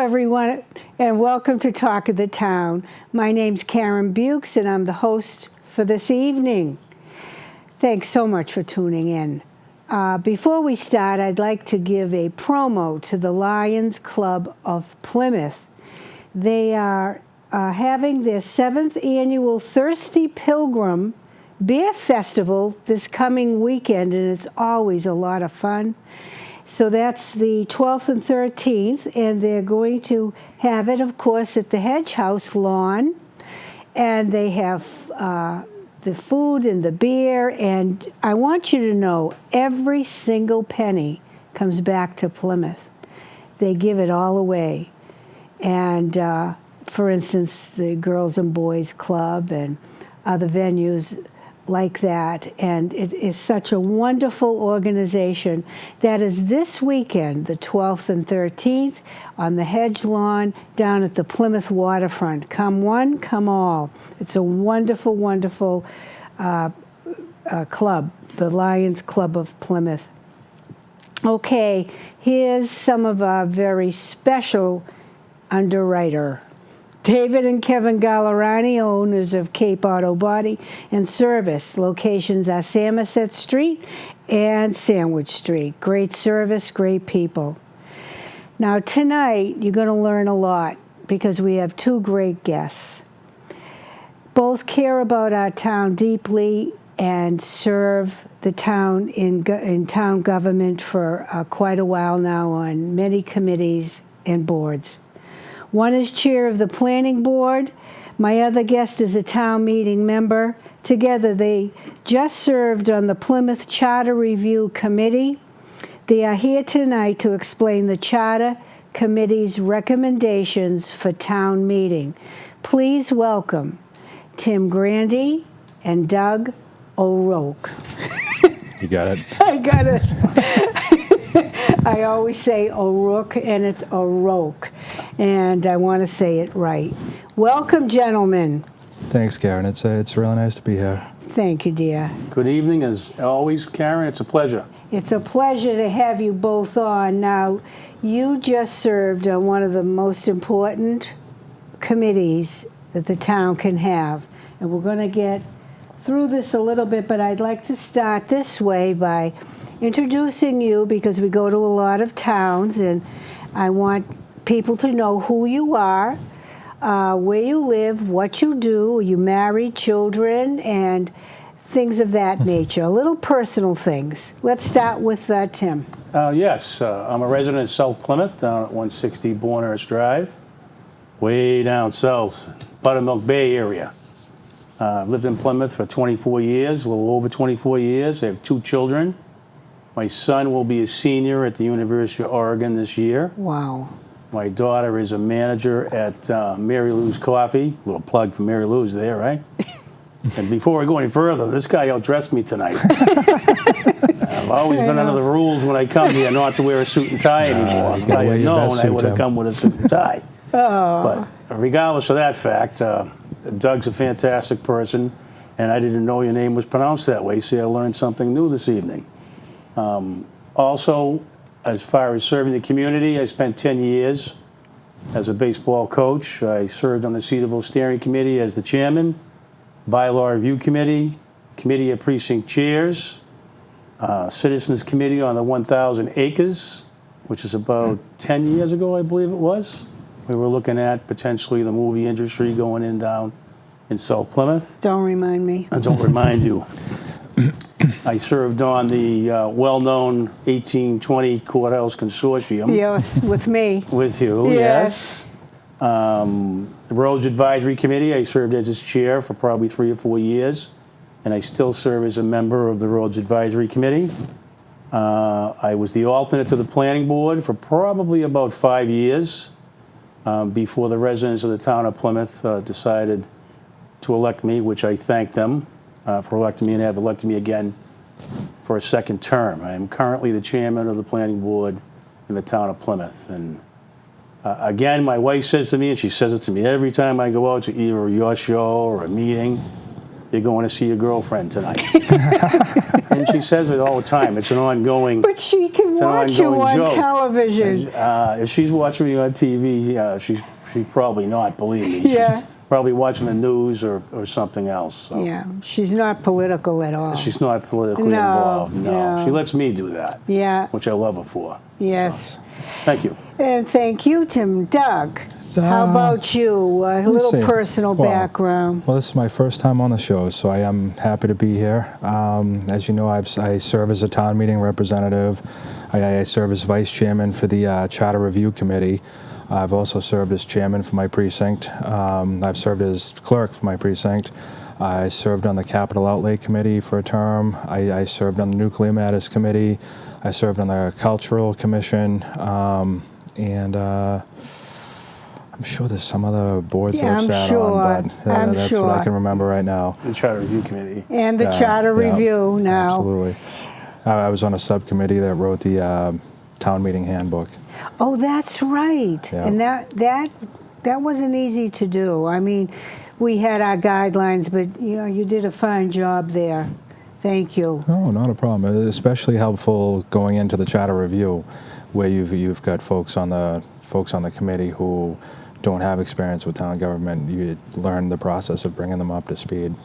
everyone, and welcome to Talk of the Town. My name's Karen Bukes, and I'm the host for this evening. Thanks so much for tuning in. Before we start, I'd like to give a promo to the Lions Club of Plymouth. They are having their 7th annual Thirsty Pilgrim Beer Festival this coming weekend, and it's always a lot of fun. So that's the 12th and 13th, and they're going to have it, of course, at the Hedge House lawn. And they have the food and the beer, and I want you to know every single penny comes back to Plymouth. They give it all away. And for instance, the Girls and Boys Club and other venues like that, and it is such a wonderful organization. That is this weekend, the 12th and 13th, on the Hedge Lawn down at the Plymouth waterfront. Come one, come all. It's a wonderful, wonderful club, the Lions Club of Plymouth. Okay, here's some of our very special underwriter. David and Kevin Gallerani, owners of Cape Auto Body and Service. Locations are Samoset Street and Sandwich Street. Great service, great people. Now tonight, you're going to learn a lot because we have two great guests. Both care about our town deeply and serve the town in town government for quite a while now on many committees and boards. One is chair of the planning board. My other guest is a town meeting member. Together, they just served on the Plymouth Charter Review Committee. They are here tonight to explain the Charter Committee's recommendations for town meeting. Please welcome Tim Grandy and Doug O'Rourke. You got it. I got it. I always say O'Rourke, and it's O'Rourke, and I want to say it right. Welcome, gentlemen. Thanks, Karen. It's really nice to be here. Thank you, dear. Good evening, as always, Karen. It's a pleasure. It's a pleasure to have you both on. Now, you just served on one of the most important committees that the town can have, and we're going to get through this a little bit, but I'd like to start this way by introducing you, because we go to a lot of towns, and I want people to know who you are, where you live, what you do, are you married, children, and things of that nature, little personal things. Let's start with Tim. Yes, I'm a resident of South Plymouth, down at 160 Bournehurst Drive, way down south, Buttermilk Bay area. I've lived in Plymouth for 24 years, a little over 24 years. I have 2 children. My son will be a senior at the University of Oregon this year. Wow. My daughter is a manager at Mary Lou's Coffee. A little plug for Mary Lou's there, right? And before I go any further, this guy outdressed me tonight. I've always been under the rules when I come here not to wear a suit and tie anymore. If I had known, I would have come with a suit and tie. Oh. But regardless of that fact, Doug's a fantastic person, and I didn't know your name was pronounced that way, so I learned something new this evening. Also, as far as serving the community, I spent 10 years as a baseball coach. I served on the Cedarville Steering Committee as the chairman, Bylaw Review Committee, Committee of Precinct Chairs, Citizens Committee on the 1,000 Acres, which is about 10 years ago, I believe it was. We were looking at potentially the movie industry going in down in South Plymouth. Don't remind me. Don't remind you. I served on the well-known 1820 Courthouse Consortium. Yes, with me. With you, yes. The Roads Advisory Committee, I served as its chair for probably 3 or 4 years, and I still serve as a member of the Roads Advisory Committee. I was the alternate to the Planning Board for probably about 5 years before the residents of the town of Plymouth decided to elect me, which I thank them for electing me, and have elected me again for a second term. I am currently the chairman of the planning board in the town of Plymouth. And again, my wife says to me, and she says it to me every time I go out to either your show or a meeting, you're going to see your girlfriend tonight. And she says it all the time. It's an ongoing. But she can It's an watch you ongoing on joke. television. If she's watching me on TV, she's probably not, believe me. Yeah. She's probably watching the news or something else. So. Yeah, she's not political at all. She's not politically No, involved. no. She lets me do that, Yeah, which I love her for. yes. Thank you. And thank you, Tim. Doug, how about you? A little see. personal Well, background. Well, this is my first time on the show, so I am happy to be here. As you know, I serve as a town meeting representative. I serve as vice chairman for the Charter Review Committee. I've also served as chairman for my precinct. I've served as clerk for my precinct. I served on the Capital Outlay Committee for a term. I served on the Nuclear Matters Committee. I served on the Cultural Commission. And I'm sure there's some other boards Yeah, that I've I'm sat sure. on, but I'm that's what I sure. can remember right now. The Charter Review Committee. And the Yeah, Charter yeah, Review now. Absolutely. I was on a subcommittee that wrote the town meeting handbook. Oh, that's right. Yeah. And that wasn't easy to do. I mean, we had our guidelines, but you did a fine job there. Thank you. No, not a problem. It's especially helpful going into the Charter Review, where you've got folks on the committee who don't have experience with town government. You learn the process of bringing them up to speed.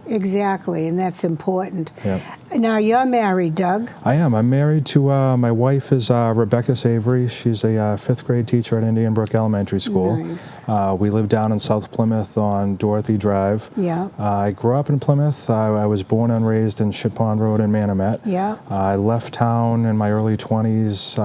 Exactly, and that's important. Yep. Now, you're married, Doug. I am. I'm married to, my wife is Rebecca Savory. She's a fifth grade teacher at Indian Brook Elementary School. Nice. We live down in South Plymouth on Dorothy Drive. Yeah. I grew up in Plymouth. I was born and raised in Ship Pond Road in Manomet. Yeah. I left town in my early 20s,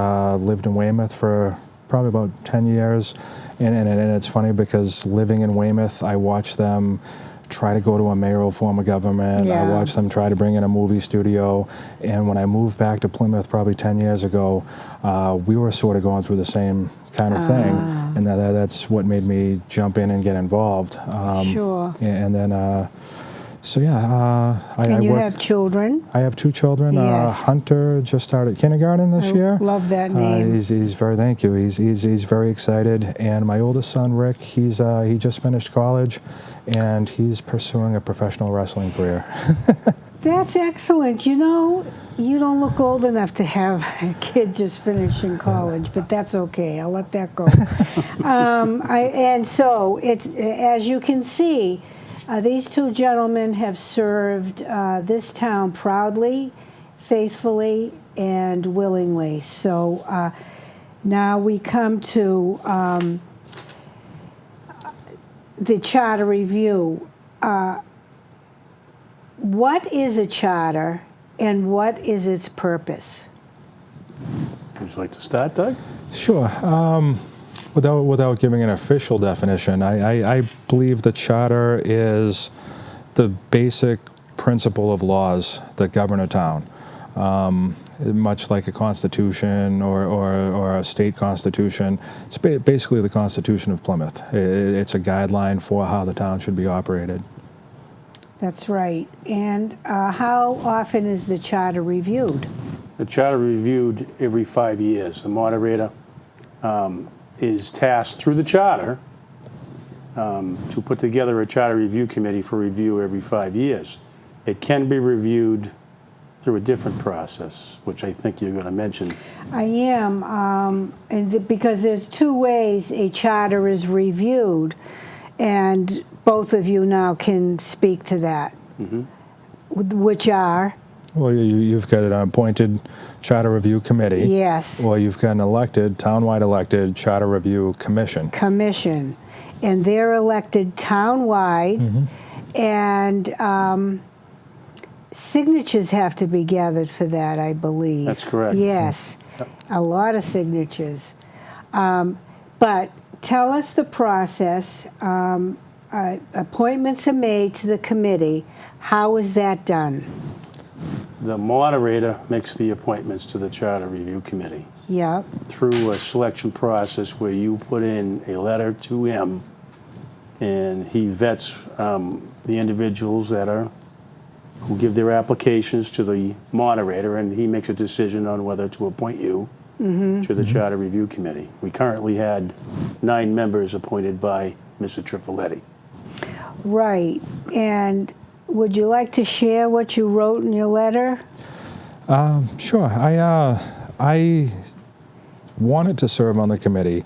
lived in Weymouth for probably about 10 years. And it's funny because living in Weymouth, I watched them try to go to a mayoral form of government. Yeah. I watched them try to bring in a movie studio. And when I moved back to Plymouth probably 10 years ago, we were sort of going through the same kind of thing. And that's what made me jump in and get involved. Sure. And then, so yeah, And I you work. have children? I have two children. Yes. Hunter just started kindergarten this year. Love that name. He's very thank you. He's very excited. And my oldest son Rick, he just finished college, and he's pursuing a professional wrestling career. That's excellent. You know, you don't look old enough to have a kid just finishing college, but that's okay. I'll let that go. And so, it's, as you can see, these two gentlemen have served this town proudly, faithfully, and willingly. So now we come to the Charter Review. What is a charter and what is its purpose? Would you like to start, Doug? Sure. Without giving an official definition, I believe the charter is the basic principle of laws that govern a town. Much like a constitution or a state constitution, it's basically the Constitution of Plymouth. It's a guideline for how the town should be operated. That's right. And how often is the charter reviewed? The charter reviewed every 5 years. The moderator is tasked through the charter to put together a charter review committee for review every 5 years. It can be reviewed through a different process, which I think you're going to mention. I am, because there's two ways a charter is reviewed, and both of you now can speak to that, which are? Well, you've got an appointed charter review committee. Yes. Or you've got an elected, townwide elected charter review commission. Commission. And they're elected townwide, and signatures have to be gathered for that, I believe. That's correct. Yes, a lot of signatures. But tell us the process. Appointments are made to the committee. How is that done? The moderator makes the appointments to the charter review committee Yeah. through a selection process where you put in a letter to him, and he vets the individuals who give their applications to the moderator, and he makes a decision on whether to appoint you to the Charter Review Committee. We currently had 9 members appointed by Mr. Trifoletti. Right. And would you like to share what you wrote in your letter? Sure. I wanted to serve on the committee,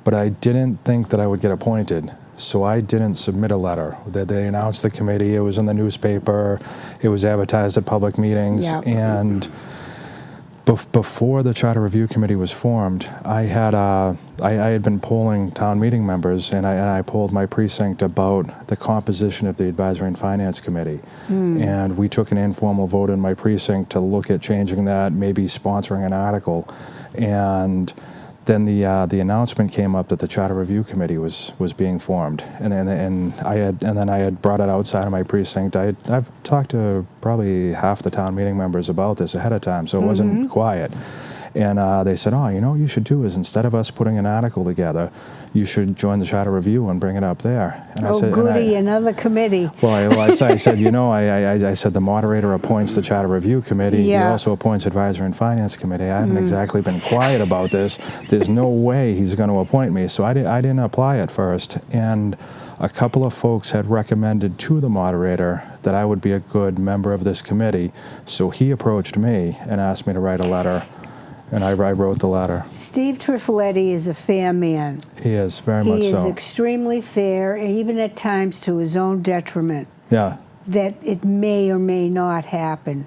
but I didn't think that I would get appointed. So I didn't submit a letter. They announced the committee. It was in the newspaper. It was advertised at public meetings. Yep. And before the Charter Review Committee was formed, I had been polling town meeting members, and I polled my precinct about the composition of the Advisory and Finance Committee. And we took an informal vote in my precinct to look at changing that, maybe sponsoring an article. And then the announcement came up that the Charter Review Committee was being formed, and then I had brought it outside of my precinct. I've talked to probably half the town meeting members about this ahead of time, so it wasn't quiet. And they said, "Oh, you know what you should do is instead of us putting an article together, you should join the Charter Review and bring it up there." And I said, goody, another committee. Well, I said, you know, I said the moderator appoints the Charter Review Committee. Yeah. He also appoints Advisory and Finance Committee. I haven't exactly been quiet about this. There's no way he's going to appoint me. So I didn't apply at first. And a couple of folks had recommended to the moderator that I would be a good member of this committee. So he approached me and asked me to write a letter. And I wrote the letter. Steve Trifoletti is a fair man. He is, very much He so. is extremely fair, even at times to his own detriment, Yeah. that it may or may not happen.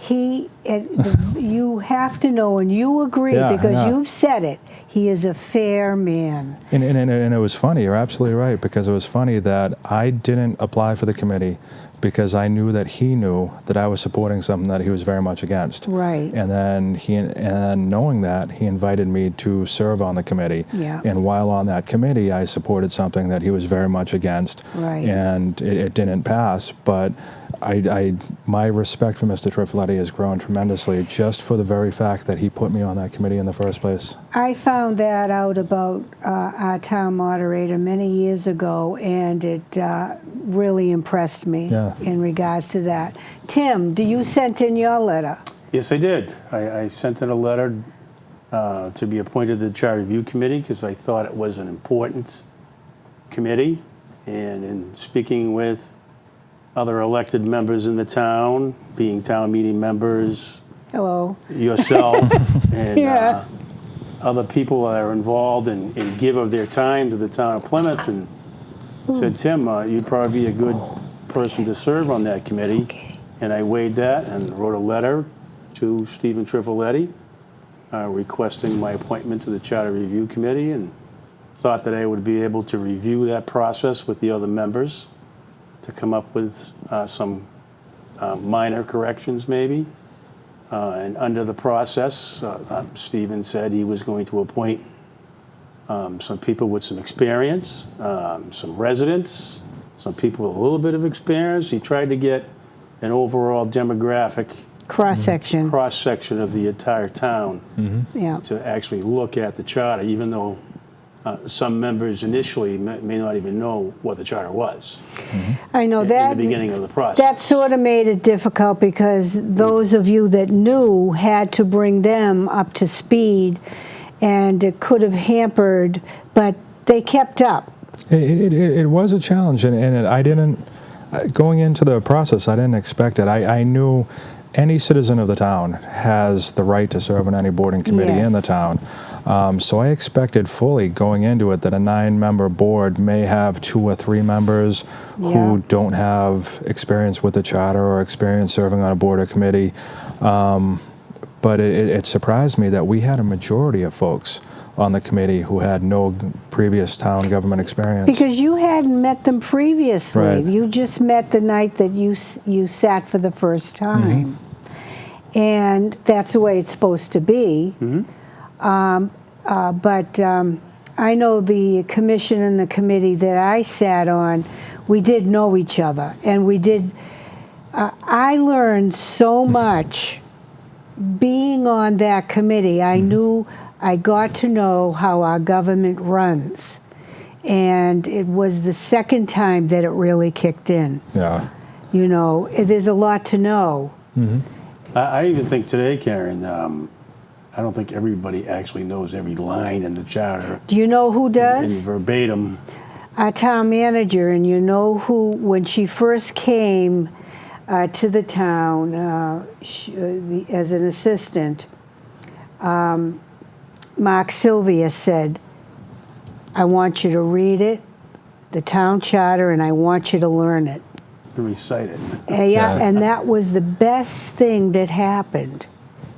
You have to know, and you agree, Yeah, because yeah. you've said it, he is a fair man. And it was funny, you're absolutely right, because it was funny that I didn't apply for the committee because I knew that he knew that I was supporting something that he was very much against. Right. And then knowing that, he invited me to serve on the committee. Yeah. And while on that committee, I supported something that he was very much against. Right. And it didn't pass, but my respect for Mr. Trifoletti has grown tremendously just for the very fact that he put me on that committee in the first place. I found that out about our town moderator many years ago, and it really impressed me in regards to that. Tim, do you send in your letter? Yes, I did. I sent in a letter to be appointed to the Charter Review Committee because I thought it was an important committee. And in speaking with other elected members in the town, being town meeting members, Hello. yourself, and Yeah. other people that are involved and give of their time to the town of Plymouth, and said, Tim, you'd probably be a good person to serve on that committee. Okay. And I weighed that and wrote a letter to Stephen Trifoletti requesting my appointment to the Charter Review Committee, and thought that I would be able to review that process with the other members to come up with some minor corrections maybe. And under the process, Stephen said he was going to appoint some people with some experience, some residents, some people with a little bit of experience. He tried to get an overall demographic Cross-section. cross-section of the entire town Yeah. to actually look at the charter, even though some members initially may not even know what the charter was I know in that. the beginning of the process. That sort of made it difficult because those of you that knew had to bring them up to speed, and it could have hampered, but they kept up. It was a challenge, and I didn't, going into the process, I didn't expect it. I knew any citizen of the town has the right to serve on any board and committee in the town. So I expected fully going into it that a 9-member board may have 2 or 3 members who don't have experience with the charter or experience serving on a board or committee. But it surprised me that we had a majority of folks on the committee who had no previous town government experience. Because you hadn't met them previously. Right. You just met the night that you sat for the first time. And that's the way it's supposed to be. But I know the commission and the committee that I sat on, we did know each other. And we did, I learned so much being on that committee. I knew, I got to know how our government runs. And it was the second time that it really kicked in. Yeah. You know, there's a lot to know. I even think today, Karen, I don't think everybody actually knows every line in the charter Do you know who in does? verbatim. our town manager, and you know who, when she first came to the town as an assistant, Mark Sylvia said, I want you to read it, the town charter, and I want you to learn it. Recite it. Yeah, and that was the best thing that happened.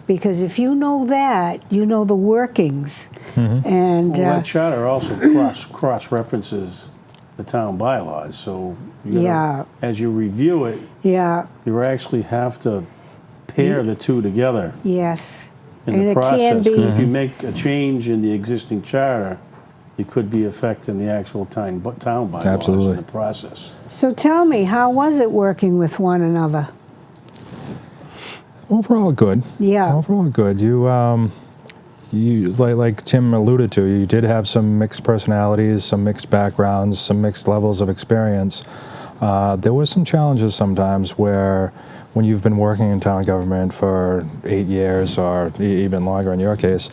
Because if you know that, you know the workings. And Well, that charter also cross-references the town bylaws, so you gotta, as you review it, you actually have to pair the two together yes. in And the it can process. be- 'Cause if you make a change in the existing charter, you could be affecting the actual town bylaws Absolutely. in the process. So tell me, how was it working with one another? Overall, good. Yeah. Overall, good. You like Tim alluded to, you did have some mixed personalities, some mixed backgrounds, some mixed levels of experience. There were some challenges sometimes where, when you've been working in town government for 8 years or even longer in your case,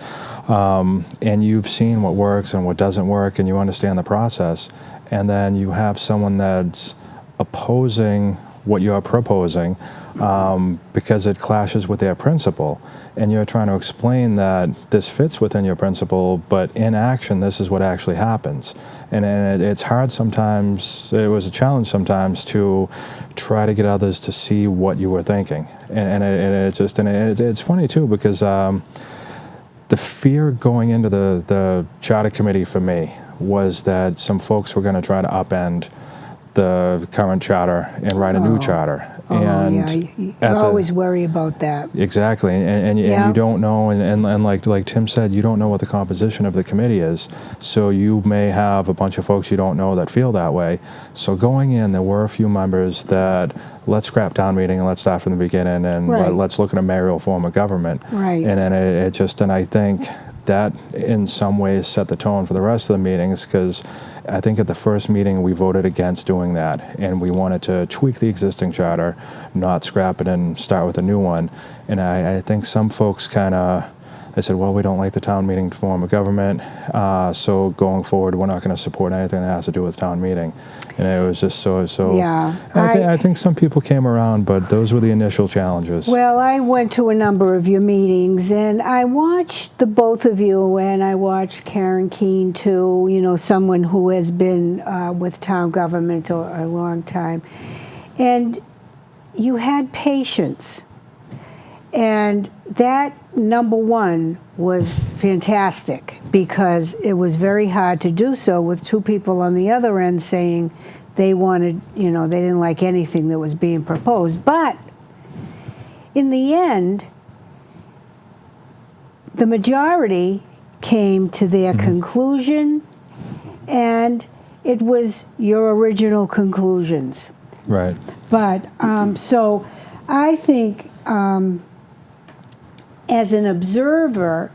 and you've seen what works and what doesn't work, and you understand the process, and then you have someone that's opposing what you're proposing because it clashes with their principle, and you're trying to explain that this fits within your principle, but in action this is what actually happens. And it's hard sometimes, it was a challenge sometimes to try to get others to see what you were thinking. It's funny too, because the fear going into the charter committee for me was that some folks were going to try to upend the current charter and write a new charter. Yeah, you always worry about that. Exactly, and you don't know, and like Tim said, you don't know what the composition of the committee is, so you may have a bunch of folks you don't know that feel that way. So going in, there were a few members that, let's scrap town meeting and let's start from the beginning, and let's look at a mayoral form of government. Right. And then and I think that in some ways set the tone for the rest of the meetings, because I think at the first meeting we voted against doing that, and we wanted to tweak the existing charter, not scrap it and start with a new one. And I think some folks they said, well, we don't like the town meeting form of government, so going forward we're not going to support anything that has to do with town meeting. And it was just so Yeah. I think some people came around, but those were the initial challenges. Well, I went to a number of your meetings, and I watched the both of you, and I watched Karen Keene too, someone who has been with town government a long time. And you had patience. And that, number one, was fantastic, because it was very hard to do so with two people on the other end saying they wanted, they didn't like anything that was being proposed. But in the end, the majority came to their conclusion, and it was your original conclusions. Right. But so I think as an observer,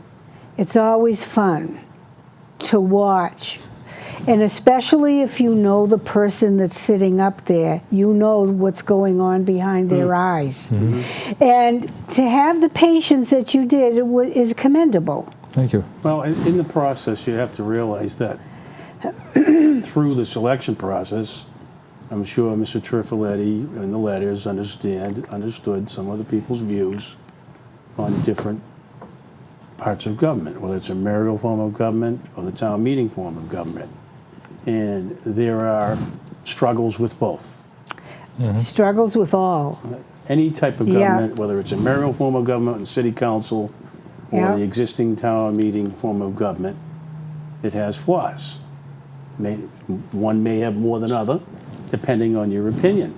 it's always fun to watch. And especially if you know the person that's sitting up there, you know what's going on behind their eyes. And to have the patience that you did is commendable. Thank you. Well, in the process, you have to realize that through the selection process, I'm sure Mr. Trifoletti in the letters understood some of the people's views on different parts of government, whether it's a mayoral form of government or the town meeting form of government. And there are struggles with both. Struggles with all. Any type of government, whether it's a mayoral form of government and city council or the existing town meeting form of government, it has flaws. One may have more than other, depending on your opinion.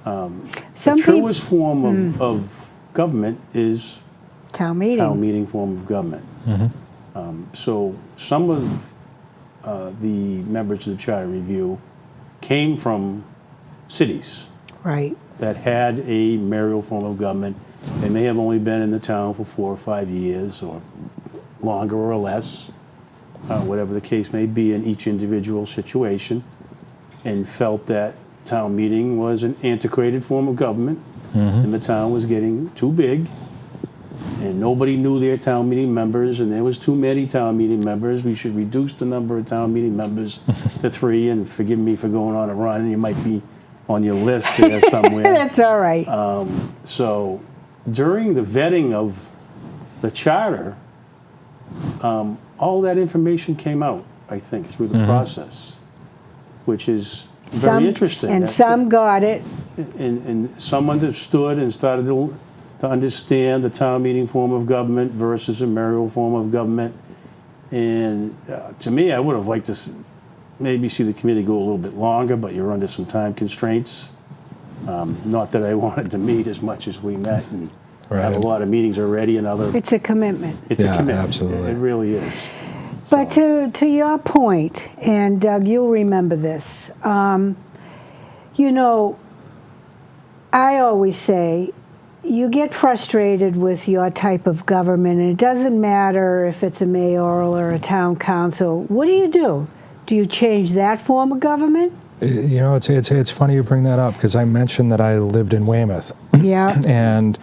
The truest form of government is town meeting form of government. So some of the members of the Charter Review came from cities that had a mayoral form of government. They may have only been in the town for 4 or 5 years, or longer or less, whatever the case may be in each individual situation, and felt that town meeting was an antiquated form of government, and the town was getting too big, and nobody knew their town meeting members, and there was too many town meeting members. We should reduce the number of town meeting members to 3, and forgive me for going on a run. You might be on your list there somewhere. That's all right. So during the vetting of the charter, all that information came out, I think, through the process, which is very interesting. And some got it. And some understood and started to understand the town meeting form of government versus a mayoral form of government. And to me, I would have liked to maybe see the committee go a little bit longer, but you're under some time constraints. Not that I wanted to meet as much as we met and have a lot of meetings already and other. It's a commitment. It's a commitment. Absolutely. It really is. But to your point, and Doug, you'll remember this, you know, I always say, you get frustrated with your type of government, and it doesn't matter if it's a mayoral or a town council. What do? Do you change that form of government? You know, it's funny you bring that up, because I mentioned that I lived in Weymouth. Yeah. And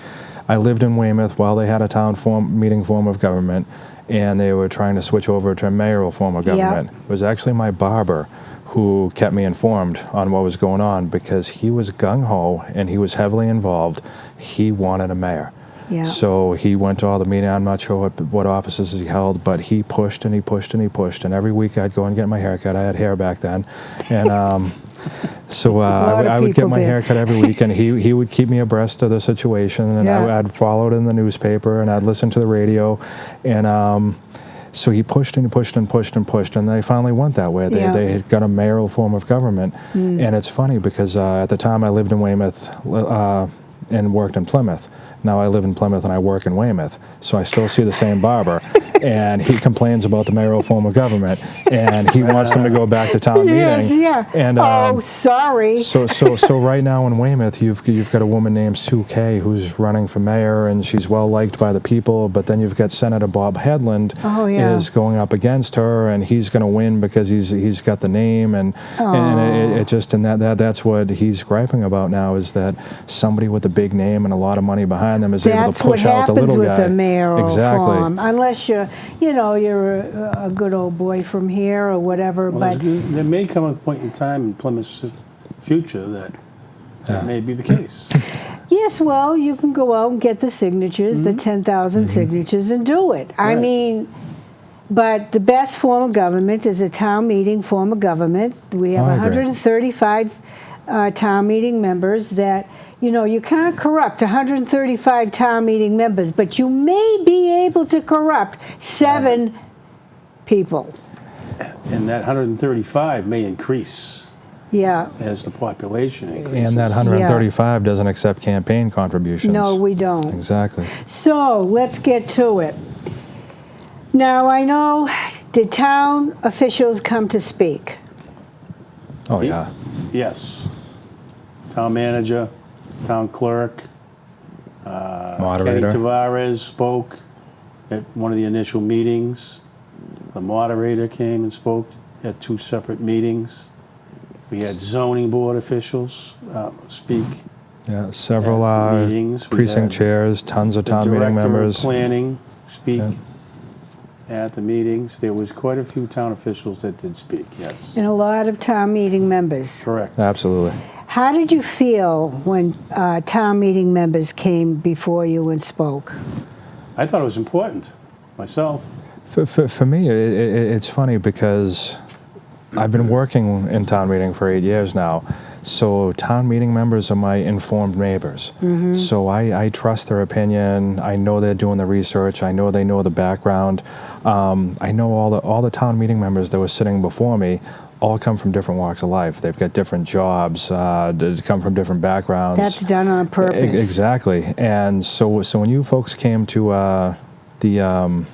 I lived in Weymouth while they had a town meeting form of government, and they were trying to switch over to a mayoral form of government. Yep. It was actually my barber who kept me informed on what was going on, because he was gung-ho and he was heavily involved. He wanted a mayor. Yeah. So he went to all the meetings. I'm not sure what offices he held, but he pushed and he pushed and he pushed. And every week I'd go and get my hair cut. I had hair back then. And so I would get my hair cut every week, and he would keep me abreast of the situation. And I'd follow it in the newspaper, and I'd listen to the radio. And so he pushed and pushed and pushed and pushed, and they finally went that way. They had got a mayoral form of government. And it's funny, because at the time I lived in Weymouth and worked in Plymouth. Now I live in Plymouth and I work in Weymouth, so I still see the same barber, and he complains about the mayoral form of government, and he wants them to go back to town meeting. And sorry. So right now in Weymouth, you've got a woman named Sue Kay who's running for mayor, and she's well liked by the people. But then you've got Senator Bob Headland is going up against her, and he's going to win because he's got the name, and it just that's what he's griping about now, is that somebody with a big name and a lot of money behind them is able to push out the little guy. That's what happens with a mayoral form, Exactly. unless you're a good old boy from here or whatever. Well, but there may come a point in time in Plymouth's future that may be the case. Yes, well, you can go out and get the signatures, the 10,000 signatures, and do it. I mean, but the best form of government is a town meeting form of government. We have 135 town meeting members that, you can't corrupt 135 town meeting members, but you may be able to corrupt 7 people. And that 135 may increase Yeah. as the population increases. And that 135 doesn't accept campaign contributions. No, we don't. Exactly. So let's get to it. Now, I know, did town officials come to speak? Oh, yeah. Yes. Town manager, town clerk, Moderator. Kenny Tavares spoke at one of the initial meetings. The moderator came and spoke at 2 separate meetings. We had zoning board officials speak. Yeah, several meetings. precinct chairs, tons of town meeting members. Director of planning speak at the meetings. There was quite a few town officials that did speak, yes. And a lot of town meeting members. Correct. Absolutely. How did you feel when town meeting members came before you and spoke? I thought it was important, myself. For me, it's funny, because I've been working in town meeting for 8 years now. So town meeting members are my informed neighbors. So I trust their opinion. I know they're doing the research. I know they know the background. I know all the town meeting members that were sitting before me all come from different walks of life. They've got different jobs, come from different backgrounds. That's done on purpose. Exactly. And so when you folks came to the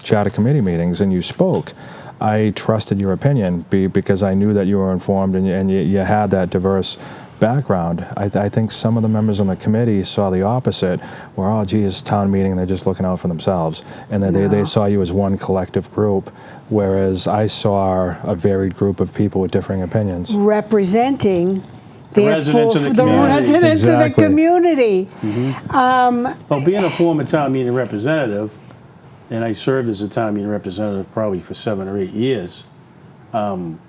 charter committee meetings and you spoke, I trusted your opinion because I knew that you were informed and you had that diverse background. I think some of the members on the committee saw the opposite, where, oh, geez, town meeting, they're just looking out for themselves. And that they saw you as one collective group, whereas I saw a varied group of people with differing opinions. Representing residents of the the community. residents Exactly. of the community. Well, being a former town meeting representative, and I served as a town meeting representative probably for 7 or 8 years, and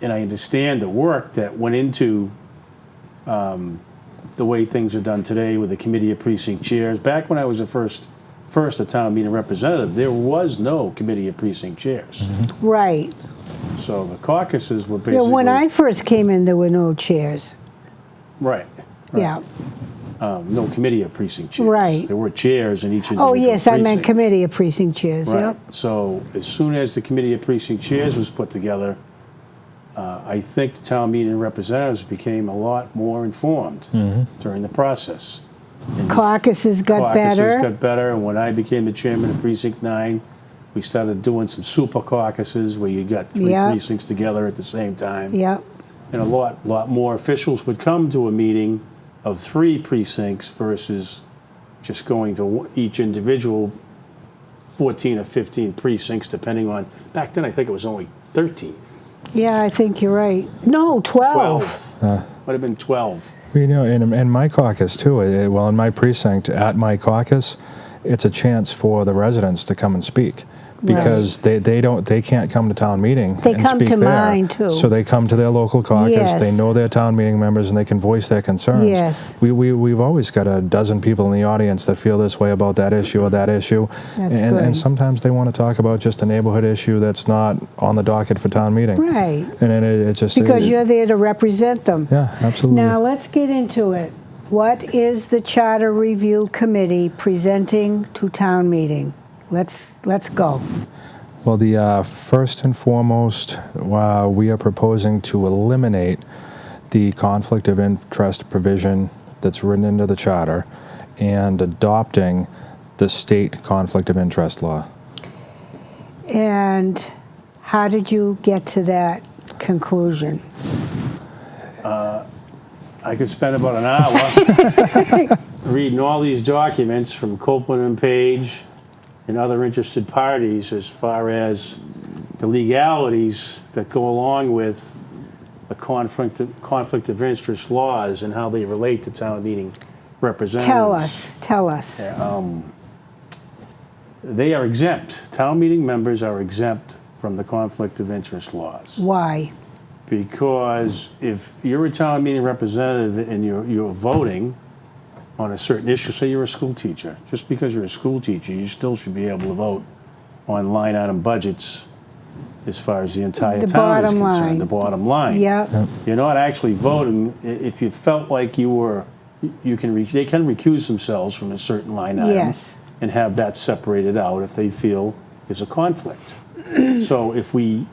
I understand the work that went into the way things are done today with the committee of precinct chairs. Back when I was first a town meeting representative, there was no committee of precinct chairs. Right. So the caucuses were Yeah, basically... when I first came in, there were no chairs. Right. Yeah. No committee of precinct chairs. Right. There were chairs in each individual Oh, yes, I meant precincts. committee of precinct chairs. Right. Yep. So as soon as the committee of precinct chairs was put together, I think the town meeting representatives became a lot more informed during the process. And Caucuses got better. Caucuses got better, and when I became the chairman of Precinct 9, we started doing some super caucuses where you got 3 Yeah. precincts together at the same time. Yep. And a lot more officials would come to a meeting of 3 precincts versus just going to each individual 14 or 15 precincts, depending on, back then I think it was only 13. Yeah, I think you're right. No, 12. 12. Might have been 12. You know, in my caucus too, well, in my precinct, at my caucus, it's a chance for the residents to come and speak. Because they can't come to town meeting They and come speak to there. mine, too. So they come to their local caucus. Yes. They know their town meeting members and they can voice their concerns. Yes. We've always got a dozen people in the audience that feel this way about that issue or that issue, That's and good. sometimes they want to talk about just a neighborhood issue that's not on the docket for town meeting. Right. And then it just Because you're there to represent them. yeah, absolutely. Now, let's get into it. What is the Charter Review Committee presenting to town meeting? Let's go. Well, the first and foremost, we are proposing to eliminate the conflict of interest provision that's written into the charter and adopting the state conflict of interest law. And how did you get to that conclusion? I could spend about an hour reading all these documents from Copeland and Page and other interested parties as far as the legalities that go along with the conflict of interest laws and how they relate to town meeting representatives. Tell us. They are exempt. Town meeting members are exempt from the conflict of interest laws. Why? Because if you're a town meeting representative and you're voting on a certain issue, say you're a school teacher, just because you're a school teacher, you still should be able to vote on line item budgets as far as the entire The town is bottom concerned, line. the bottom line. Yep. You're not actually voting. If you felt like you were, they can recuse themselves from a certain line item Yes. and have that separated out if they feel there's a conflict. So if we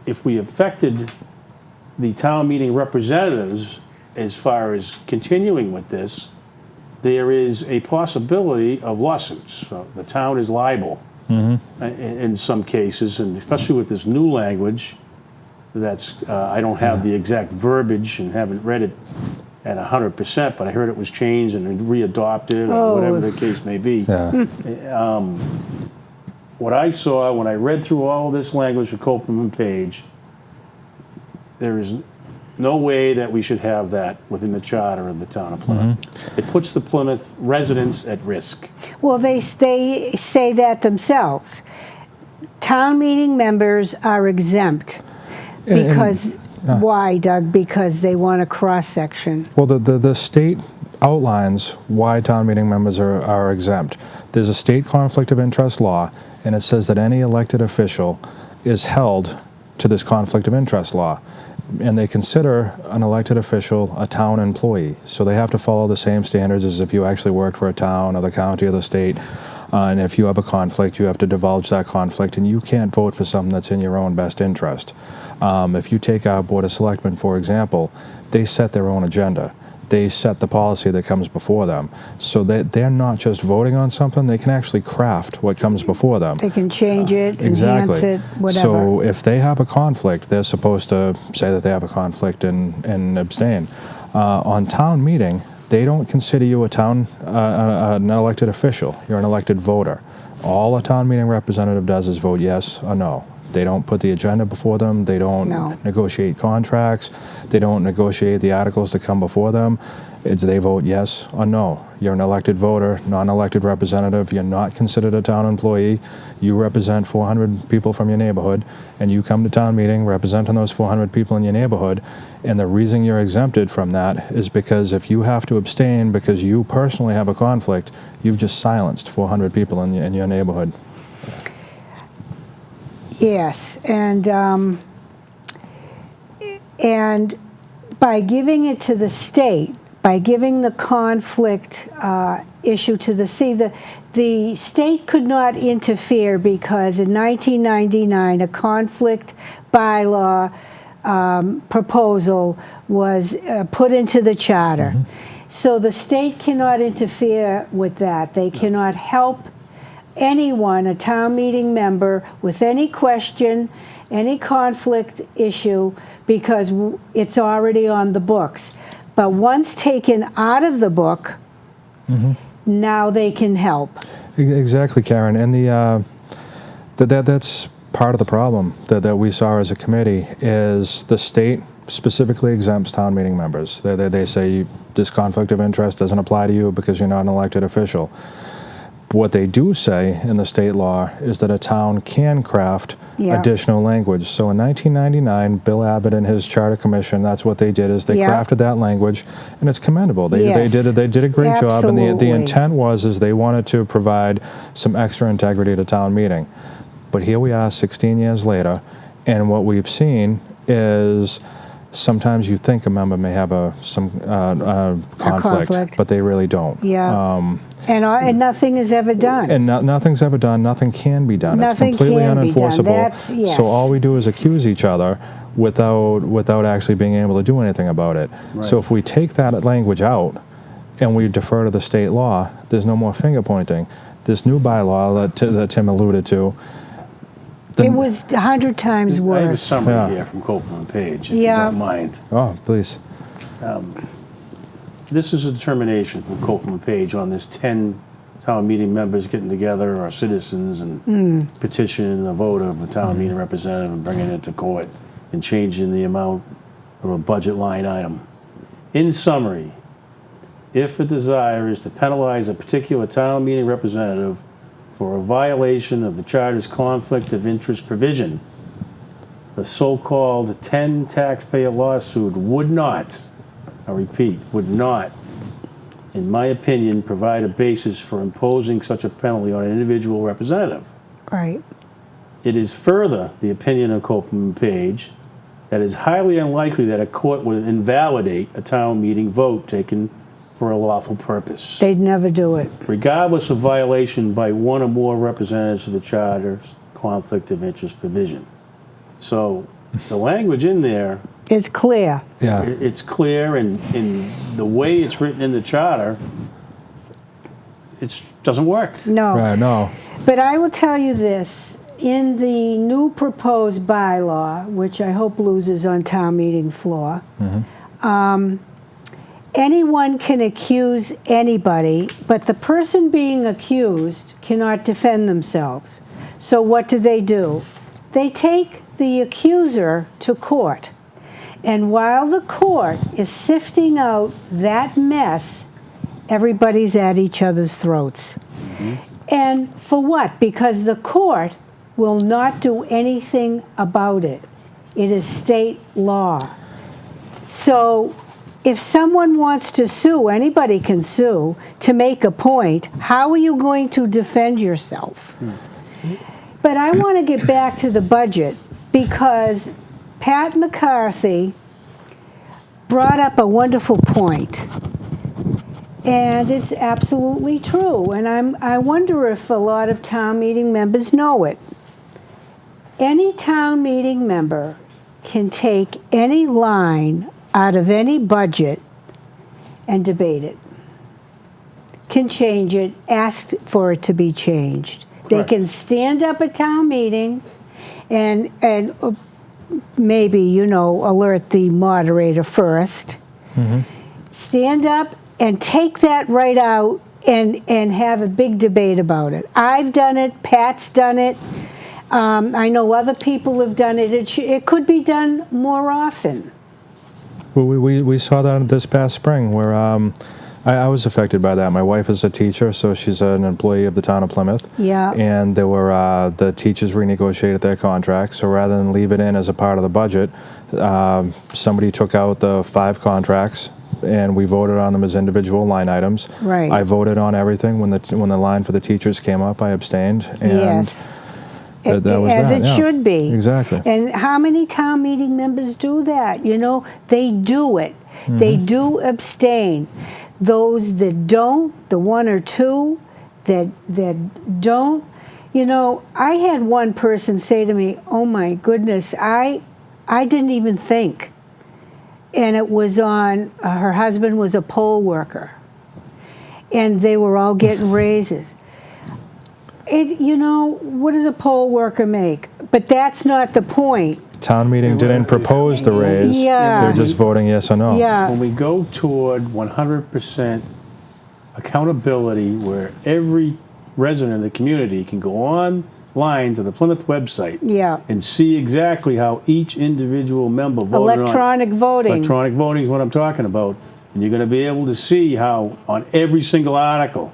affected the town meeting representatives as far as continuing with this, there is a possibility of lawsuits. So the town is liable in some cases, and especially with this new language that's, I don't have the exact verbiage and haven't read it at 100%, but I heard it was changed and readopted or whatever the case may be. Yeah. What I saw when I read through all of this language for Copeland and Page, there is no way that we should have that within the charter of the town of Plymouth. It puts the Plymouth residents at risk. Well, they say that themselves. Town meeting members are exempt because, why, Doug? Because they want a cross-section. Well, the state outlines why town meeting members are exempt. There's a state conflict of interest law, and it says that any elected official is held to this conflict of interest law. And they consider an elected official a town employee. So they have to follow the same standards as if you actually worked for a town or the county or the state. And if you have a conflict, you have to divulge that conflict, and you can't vote for something that's in your own best interest. If you take our Board of Selectmen, for example, they set their own agenda. They set the policy that comes before them. So they're not just voting on something, they can actually craft what comes before them. They can change it, Exactly. enhance it, whatever. So if they have a conflict, they're supposed to say that they have a conflict and abstain. On town meeting, they don't consider you an elected official. You're an elected voter. All a town meeting representative does is vote yes or no. They don't put the agenda before them. They don't No. negotiate contracts. They don't negotiate the articles that come before them. It's they vote yes or no. You're an elected voter, non-elected representative. You're not considered a town employee. You represent 400 people from your neighborhood, and you come to town meeting representing those 400 people in your neighborhood. And the reason you're exempted from that is because if you have to abstain because you personally have a conflict, you've just silenced 400 people in your neighborhood. Yes, and by giving it to the state, by giving the conflict issue to the state could not interfere because in 1999 a conflict bylaw proposal was put into the charter. So the state cannot interfere with that. They cannot help anyone, a town meeting member, with any question, any conflict issue, because it's already on the books. But once taken out of the book, now they can help. Exactly, Karen. And that's part of the problem that we saw as a committee is the state specifically exempts town meeting members. They say this conflict of interest doesn't apply to you because you're not an elected official. What they do say in the state law is that a town can craft additional language. So in 1999, Bill Abbott and his charter commission, that's what they did, is they crafted that language, and it's commendable. They did a great job, and the intent was they wanted to provide some extra integrity to town meeting. But here we are 16 years later, and what we've seen is sometimes you think a member may have some conflict, but they really don't. And nothing is ever done. And nothing's ever done. Nothing can be done. Nothing it's completely can unenforceable. Be done. So all we do is accuse each other without actually being able to do anything about it. Right. So if we take that language out and we defer to the state law, there's no more finger pointing. This new bylaw that Tim alluded to, it was 100 times worse. I have a summary here from Copeland Page, if you don't mind. Oh, please. This is a determination from Copeland Page on this 10 town meeting members getting together, or citizens, and petitioning the vote of a town meeting representative and bringing it to court and changing the amount of a budget line item. In summary, if a desire is to penalize a particular town meeting representative for a violation of the Charter's conflict of interest provision, the so-called 10 taxpayer lawsuit would not, I repeat, would not, in my opinion, provide a basis for imposing such a penalty on an individual representative. Right. It is further the opinion of Copeland Page that it is highly unlikely that a court would invalidate a town meeting vote taken for a lawful purpose, They'd never do it. regardless of violation by one or more representatives of the Charter's conflict of interest provision. So the language in there, It's clear. Yeah. it's clear, and in the way it's written in the Charter, it doesn't work. No. Right, no. But I will tell you this. In the new proposed bylaw, which I hope loses on town meeting floor, anyone can accuse anybody, but the person being accused cannot defend themselves. So what do? They take the accuser to court. And while the court is sifting out that mess, everybody's at each other's throats. And for what? Because the court will not do anything about it. It is state law. So if someone wants to sue, anybody can sue to make a point. How are you going to defend yourself? But I want to get back to the budget, because Pat McCarthy brought up a wonderful point, and it's absolutely true. And I wonder if a lot of town meeting members know it. Any town meeting member can take any line out of any budget and debate it, can change it, ask for it to be changed. Correct. They can stand up at town meeting and maybe, alert the moderator first. Stand up and take that right out and have a big debate about it. I've done it. Pat's done it. I know other people have done it. It could be done more often. Well, we saw that this past spring where I was affected by that. My wife is a teacher, so she's an employee of the town of Plymouth. Yeah. And there were the teachers renegotiated their contracts, so rather than leave it in as a part of the budget, somebody took out the 5 contracts, and we voted on them as individual line items. Right. I voted on everything. When the line for the teachers came up, I abstained. And Yes. that was As that, it yeah. should be. Exactly. And how many town meeting members do that? You know, they do it. They do abstain. Those that don't, the 1 or 2 that don't, you know, I had one person say to me, "Oh my goodness, I didn't even think." And it was on, her husband was a poll worker, and they were all getting raises. You know, what does a poll worker make? But that's not the point. Town meeting didn't propose the raise. Yeah. They're just voting yes or no. Yeah. When we go toward 100% accountability, where every resident of the community can go online to the Plymouth website Yeah. and see exactly how each individual member voted Electronic voting. Electronic voting is what I'm talking about. And you're going to be able to see how on every single article,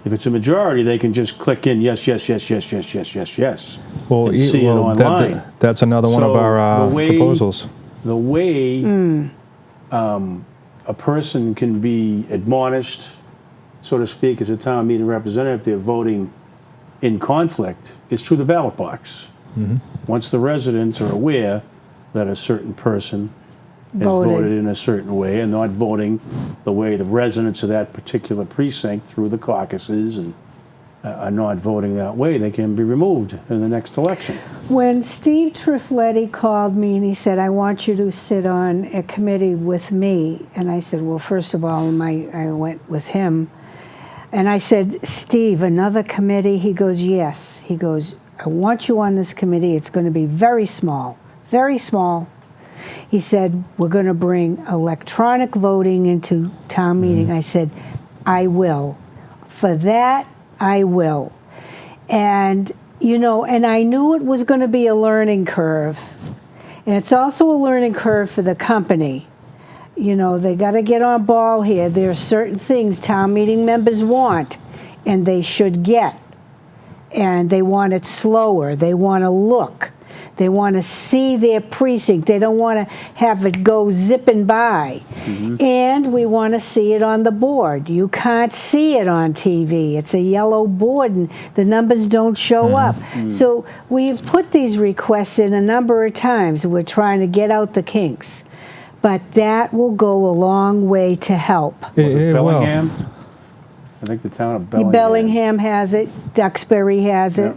if it's a majority, they can just click in yes, yes, yes, yes, yes, yes, yes, yes. Well, and see it online. That's another one of So our the way- proposals. The way a person can be admonished, so to speak, as a town meeting representative, if they're voting in conflict, is through the ballot box. Once the residents are aware that a certain person has voted in a certain way and not voting the way the residents of that particular precinct through the caucuses and are not voting that way, they can be removed in the next election. When Steve Trifletti called me and he said, "I want you to sit on a committee with me," and I said, well, first of all, I went with him. And I said, "Steve, another committee?" He goes, "Yes." He goes, "I want you on this committee. It's going to be very small, very small." He said, "We're going to bring electronic voting into town meeting." I said, "I will. For that, I will." And, you know, and I knew it was going to be a learning curve. And it's also a learning curve for the company. You know, they got to get on ball here. There are certain things town meeting members want, and they should get. And they want it slower. They want to look. They want to see their precinct. They don't want to have it go zipping by. And we want to see it on the board. You can't see it on TV. It's a yellow board, and the numbers don't show up. So we've put these requests in a number of times. We're trying to get out the kinks. But that will go a long way to help. Bellingham? I think the town of Bellingham. Bellingham has it. Duxbury has it.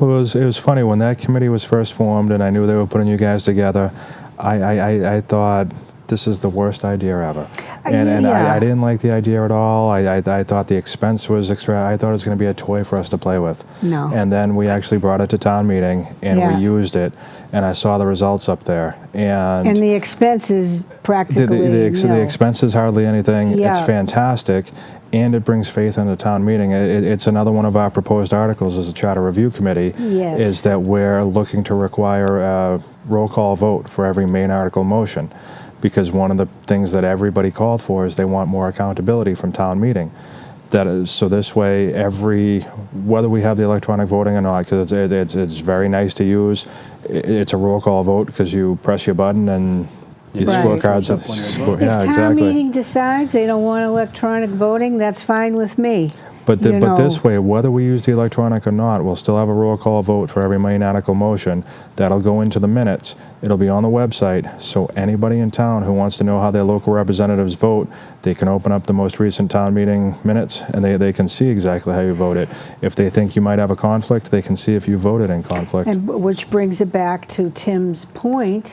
Well, it was funny when that committee was first formed, and I knew they were putting you guys together. I thought this is the worst idea ever, and Yeah. I didn't like the idea at all. I thought the expense was extra. I thought it was going to be a toy for us to play with. No. And then we actually brought it to town meeting, and Yeah. we used it, and I saw the results up there. And the expense is practically the expense is hardly anything. Yeah. It's fantastic, and it brings faith into town meeting. It's another one of our proposed articles as a charter review committee. Yes. Is that we're looking to require a roll call vote for every main article motion, because one of the things that everybody called for is they want more accountability from town meeting. That is, so this way, whether we have the electronic voting or not, because it's very nice to use. It's a roll call vote because you press your button and your Right. scorecards. Yeah, If town exactly. meeting decides they don't want electronic voting, that's fine with me. But You know. this way, whether we use the electronic or not, we'll still have a roll call vote for every main article motion. That'll go into the minutes. It'll be on the website, so anybody in town who wants to know how their local representatives vote, they can open up the most recent town meeting minutes, and they can see exactly how you voted. If they think you might have a conflict, they can see if you voted in conflict. And which brings it back to Tim's point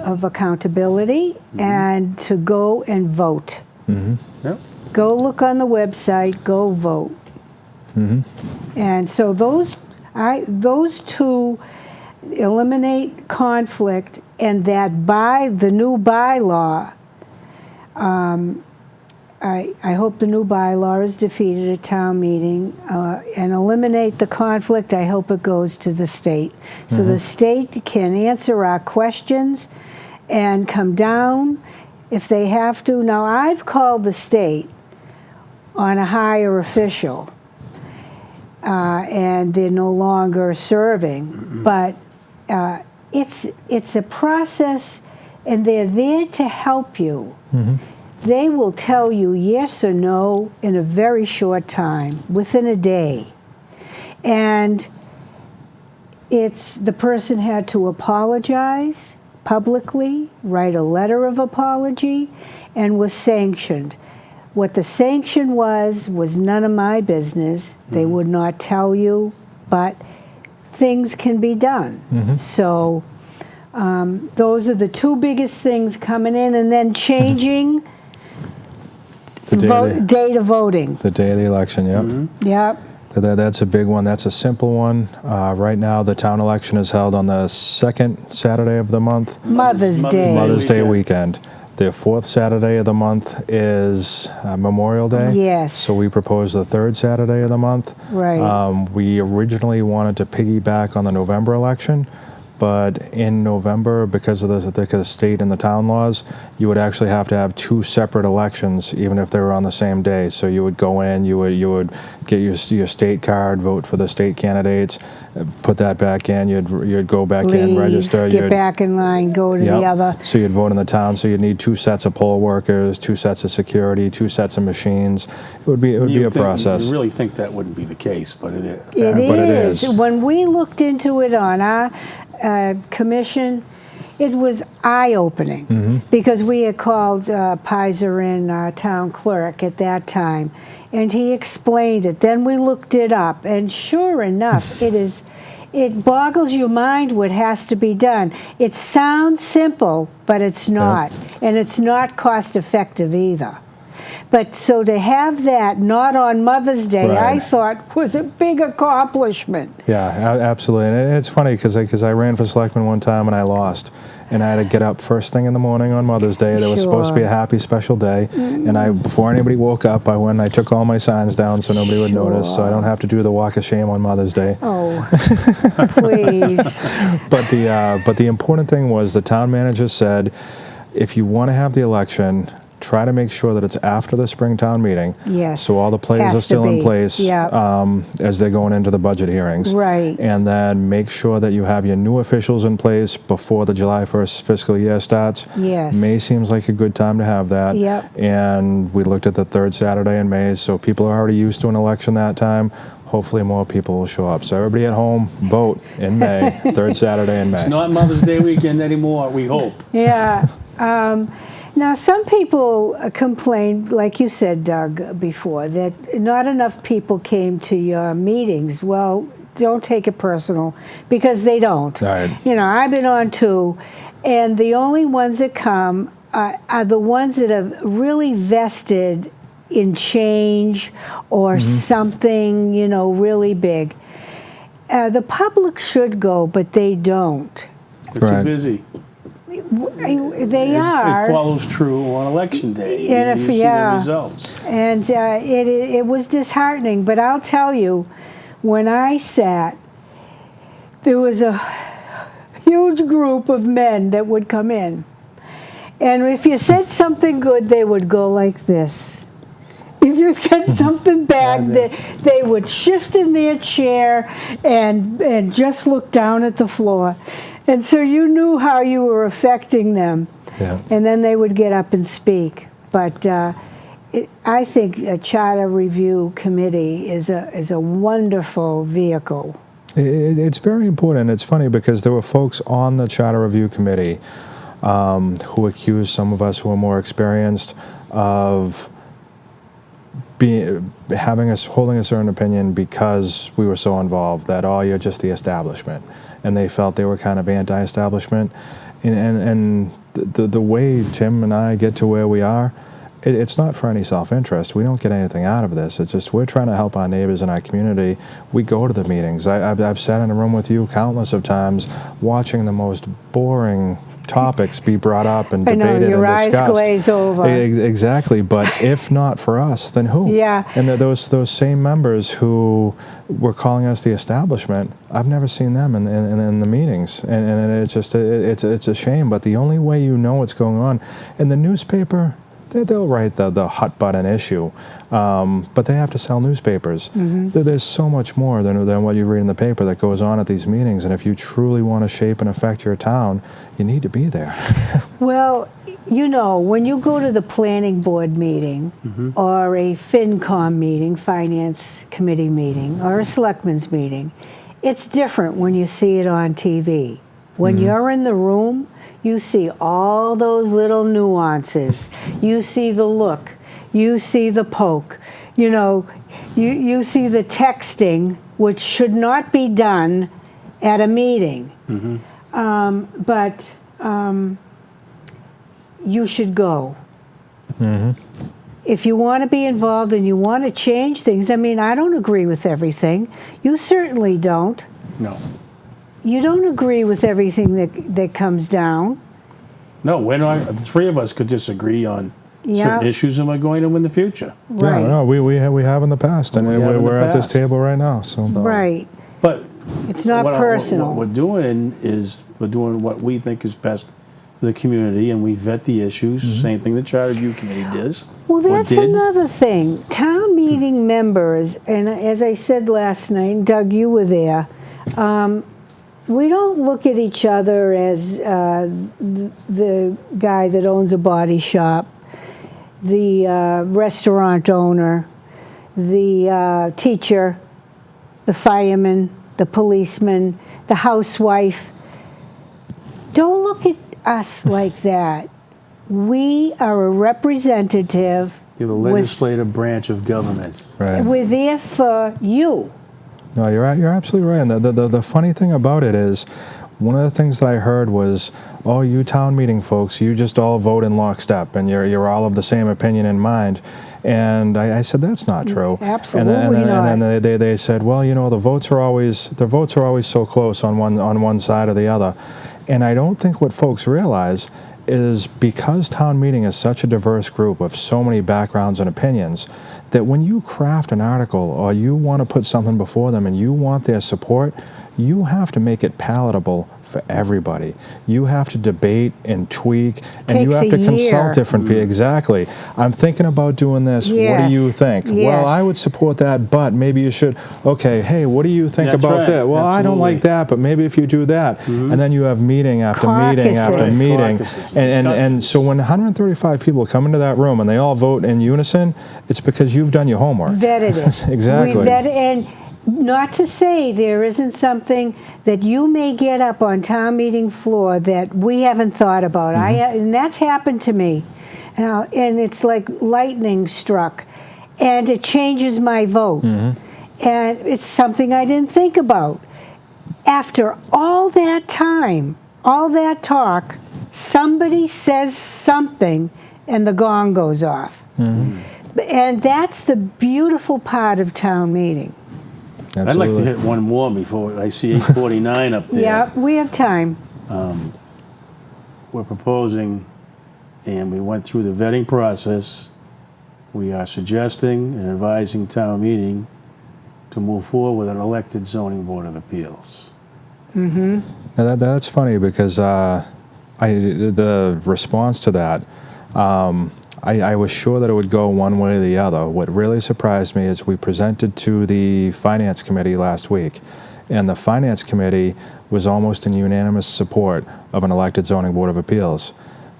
of accountability and to go and vote. Yep. Go look on the website, go vote. And so those two eliminate conflict, and that the new bylaw I hope the new bylaw is defeated at town meeting and eliminate the conflict. I hope it goes to the state. So the state can answer our questions and come down if they have to. Now, I've called the state on a higher official, and they're no longer serving. But it's a process, and they're there to help you. They will tell you yes or no in a very short time, within a day. And the person had to apologize publicly, write a letter of apology, and was sanctioned. What the sanction was none of my business. They would not tell you, but things can be done. So those are the two biggest things coming in, and then changing the date of voting. The day of the election, yep. Yep. That's a big one. That's a simple one. Right now, the town election is held on the second Saturday of the month. Mother's Day. Mother's Day weekend. The fourth Saturday of the month is Memorial Day. Yes. So we proposed the third Saturday of the month. Right. We originally wanted to piggyback on the November election, but in November, because of the state and the town laws, you would actually have to have two separate elections, even if they were on the same day. So you would go in, you would get your state card, vote for the state candidates, put that back in. You'd go back in, register. Get back in line, go to the other. So you'd vote in the town. So you'd need two sets of poll workers, two sets of security, two sets of machines. It would be a process. You really think that wouldn't be the case, but it is. It is. It is. When we looked into it on our commission, it was eye-opening because we had called Pizer in, our town clerk at that time, and he explained it. Then we looked it up, and sure enough, it boggles your mind what has to be done. It sounds simple, but it's not, and it's not cost-effective either. But so to have that not on Mother's Day, I thought was a big accomplishment. Yeah, absolutely. And it's funny because I ran for selectman one time and I lost. And I had to get up first thing in the morning on Mother's Day. There was supposed to be a happy special day. And before anybody woke up, I went and I took all my signs down so nobody would notice. So I don't have to do the walk of shame on Mother's Day. Oh, please. But the important thing was the town manager said, if you want to have the election, try to make sure that it's after the spring town meeting. Yes. So all the players are still in place as they're going into the budget hearings. Right. And then make sure that you have your new officials in place before the July 1st fiscal year starts. Yes. May seems like a good time to have that. Yep. And we looked at the third Saturday in May, so people are already used to an election that time. Hopefully more people will show up. So everybody at home, vote in May, third Saturday in May. It's not Mother's Day weekend anymore, we hope. Yeah. Now, some people complained, like you said, Doug, before, that not enough people came to your meetings. Well, don't take it personal, because they don't. Right. You know, I've been on two, and the only ones that come are the ones that are really vested in change or something, you know, really big. The public should go, but they don't. They're too busy. They are. It follows true on election day. And you see the results. And it was disheartening. But I'll tell you, when I sat, there was a huge group of men that would come in. And if you said something good, they would go like this. If you said something bad, they would shift in their chair and just look down at the floor. And so you knew how you were affecting them. Yeah. And then they would get up and speak. But I think a charter review committee is a wonderful vehicle. It's very important. It's funny because there were folks on the charter review committee who accused some of us who are more experienced of holding a certain opinion because we were so involved, that, oh, you're just the establishment. And they felt they were kind of anti-establishment. And the way Tim and I get to where we are, it's not for any self-interest. We don't get anything out of this. It's just we're trying to help our neighbors in our community. We go to the meetings. I've sat in a room with you countless of times watching the most boring topics be brought up and I know, debated your and eyes discussed. glaze over. Exactly, but if not for us, then who? Yeah. And those same members who were calling us the establishment, I've never seen them in the meetings, and it's just it's a shame. But the only way you know what's going on in the newspaper, they'll write the hot button issue, but they have to sell newspapers. There's so much more than what you read in the paper that goes on at these meetings, and if you truly want to shape and affect your town, you need to be there. Well, you know, when you go to the planning board meeting or a FinCom meeting, finance committee meeting, or a selectmen's meeting, it's different when you see it on TV. When you're in the room, you see all those little nuances. You see the look. You see the poke. You know, you see the texting, which should not be done at a meeting. But you should go. If you want to be involved and you want to change things, I mean, I don't agree with everything. You certainly don't. No. You don't agree with everything that comes down. No, we're not. The three of us could disagree on certain issues, and we're going to in the future. Right. Yeah, no, we have in the past, and We have in the we're at this past. table right now. So Right. But It's not personal. What we're doing is we're doing what we think is best for the community, and we vet the issues. Same thing the Charter Review Committee does. Well, or that's did. another thing. Town meeting members, and as I said last night, and Doug, you were there, we don't look at each other as the guy that owns a body shop, the restaurant owner, the teacher, the fireman, the policeman, the housewife. Don't look at us like that. We are a representative. You're the legislative branch of government. right. We're there for you. No, you're absolutely right. And the funny thing about it is, one of the things that I heard was, "Oh, you town meeting folks, you just all vote in lockstep, and you're all of the same opinion in mind." And I said, "That's not true." Absolutely and then they said, "Well, you know, the votes are always so close on one side or the other." And I don't think what folks realize is, because town meeting is such a diverse group of so many backgrounds and opinions, that when you craft an article or you want to put something before them and you want their support, you have to make it palatable for everybody. You have to debate and tweak, and you Takes have to a consult year. different people. Exactly. I'm thinking about doing this. What Yes. do you think? Yes. Well, I would support that, but maybe you should. Okay, hey, what do you think That's about right. that? Well, I don't like Absolutely. that, but maybe if you do that. And then you have meeting after meeting after Caucuses. meeting. Caucuses. And so when 135 people come into that room and they all vote in unison, it's because you've done your homework. Vetted it. Exactly. We vetted, and not to say there isn't something that you may get up on town meeting floor that we haven't thought about. And that's happened to me. And it's like lightning struck. And it changes my vote. And it's something I didn't think about. After all that time, all that talk, somebody says something and the gong goes off. And that's the beautiful part of town meeting. I'd like to hit one more before I see 849 up there. Yeah, we have time. We're proposing, and we went through the vetting process, we are suggesting and advising town meeting to move forward with an elected zoning board of appeals. Now that's funny because the response to that, I was sure that it would go one way or the other. What really surprised me is we presented to the Finance Committee last week, and the Finance Committee was almost in unanimous support of an elected zoning board of appeals.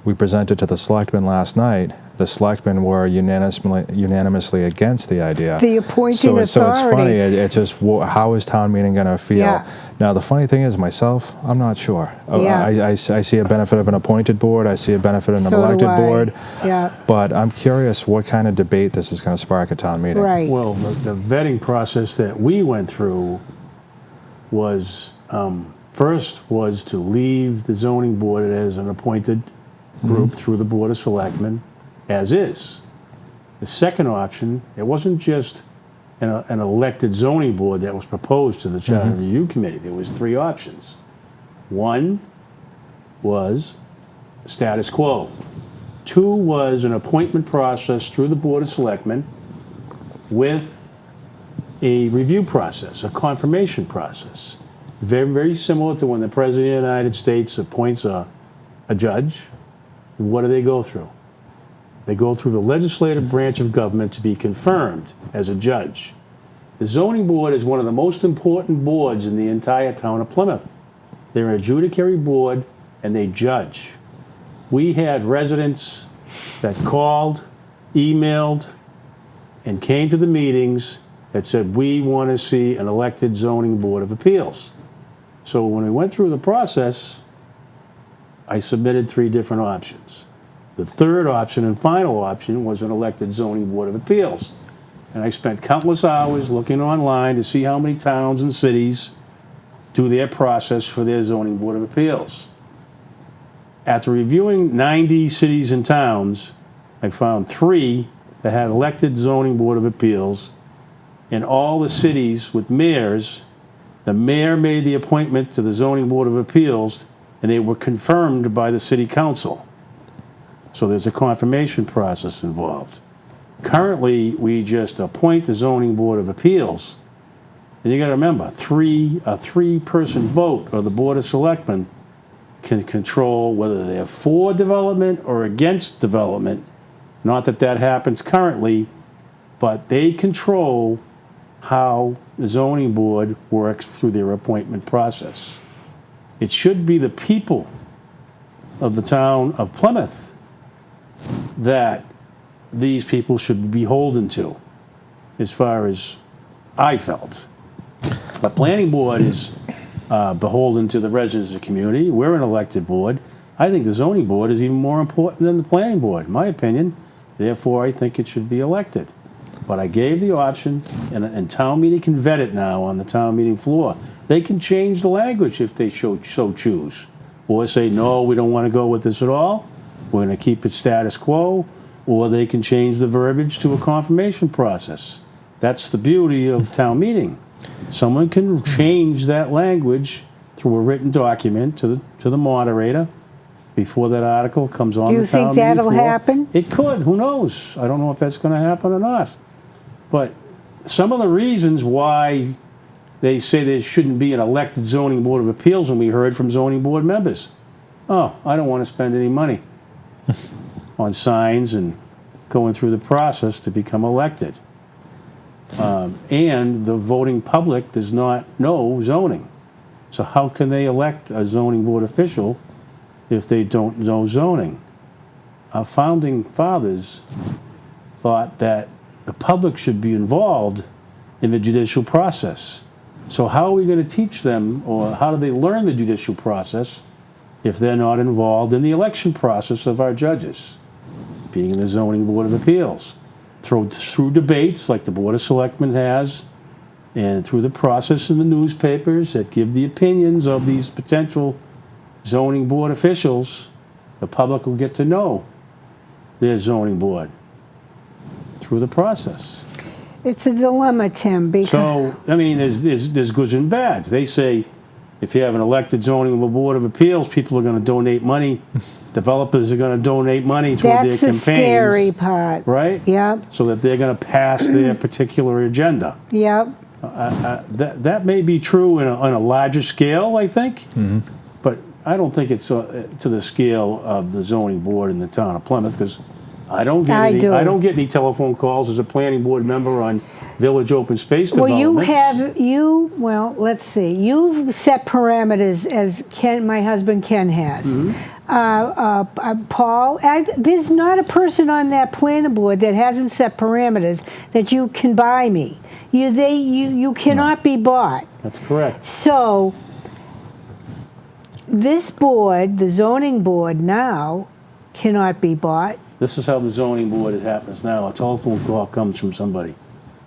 We presented to the Selectmen last night. The Selectmen were unanimously against the idea. The appointing so it's authority. funny. It's just, how is town meeting going to feel? Yeah. Now, the funny thing is, myself, I'm not sure. Yeah. I see a benefit of an appointed board. I see a benefit of an So do elected I. board. Yeah. But I'm curious what kind of debate this is going to spark at town meeting. Right. Well, the vetting process that we went through was, first was to leave the zoning board as an appointed group through the Board of Selectmen, as is. The second option, it wasn't just an elected zoning board that was proposed to the Charter Review Committee. There was three options. One was status quo. 2 was an appointment process through the Board of Selectmen with a review process, a confirmation process. Very, very similar to when the President of the United States appoints a judge. What do they go through? They go through the legislative branch of government to be confirmed as a judge. The zoning board is one of the most important boards in the entire town of Plymouth. They're an adjudicatory board and they judge. We had residents that called, emailed, and came to the meetings that said, we want to see an elected zoning board of appeals. So when we went through the process, I submitted 3 different options. The third option and final option was an elected zoning board of appeals. And I spent countless hours looking online to see how many towns and cities do their process for their zoning board of appeals. After reviewing 90 cities and towns, I found 3 that had elected zoning board of appeals. In all the cities with mayors, the mayor made the appointment to the zoning board of appeals and they were confirmed by the city council. So there's a confirmation process involved. Currently, we just appoint the zoning board of appeals. And you got to remember, a 3-person vote of the Board of Selectmen can control whether they're for development or against development. Not that that happens currently, but they control how the zoning board works through their appointment process. It should be the people of the town of Plymouth that these people should be beholden to, as far as I felt. The planning board is beholden to the residents of the community. We're an elected board. I think the zoning board is even more important than the planning board, in my opinion. Therefore, I think it should be elected. But I gave the option, and town meeting can vet it now on the town meeting floor. They can change the language if they so choose. Or say, no, we don't want to go with this at all. We're going to keep it status quo. Or they can change the verbiage to a confirmation process. That's the beauty of town meeting. Someone can change that language through a written document to the moderator before that article comes on the town meeting floor. Do you think that'll happen? It could. Who knows? I don't know if that's going to happen or not. But some of the reasons why they say there shouldn't be an elected zoning board of appeals, and we heard from zoning board members, oh, I don't want to spend any money on signs and going through the process to become elected. And the voting public does not know zoning. So how can they elect a zoning board official if they don't know zoning? Our founding fathers thought that the public should be involved in the judicial process. So how are we going to teach them, or how do they learn the judicial process if they're not involved in the election process of our judges, being in the zoning board of appeals? Through debates like the Board of Selectmen has, and through the process in the newspapers that give the opinions of these potential zoning board officials, the public will get to know their zoning board through the process. It's a dilemma, Tim, because... So, I mean, there's goods and bads. They say if you have an elected zoning board of appeals, people are going to donate money. Developers are going to donate money toward their campaigns. That's the scary part. Right? Yep. So that they're going to pass their particular agenda. Yep. That may be true on a larger scale, I think. Mm-hmm. But I don't think it's to the scale of the zoning board in the town of Plymouth, because I don't get any telephone calls as a planning board member on village open space developments. Well, let's see. You've set parameters, as my husband Ken has. Mm-hmm. Paul, there's not a person on that planning board that hasn't set parameters that you can buy me. You cannot be bought. That's correct. So this board, the zoning board now, cannot be bought. This is how the zoning board happens now. A telephone call comes from somebody.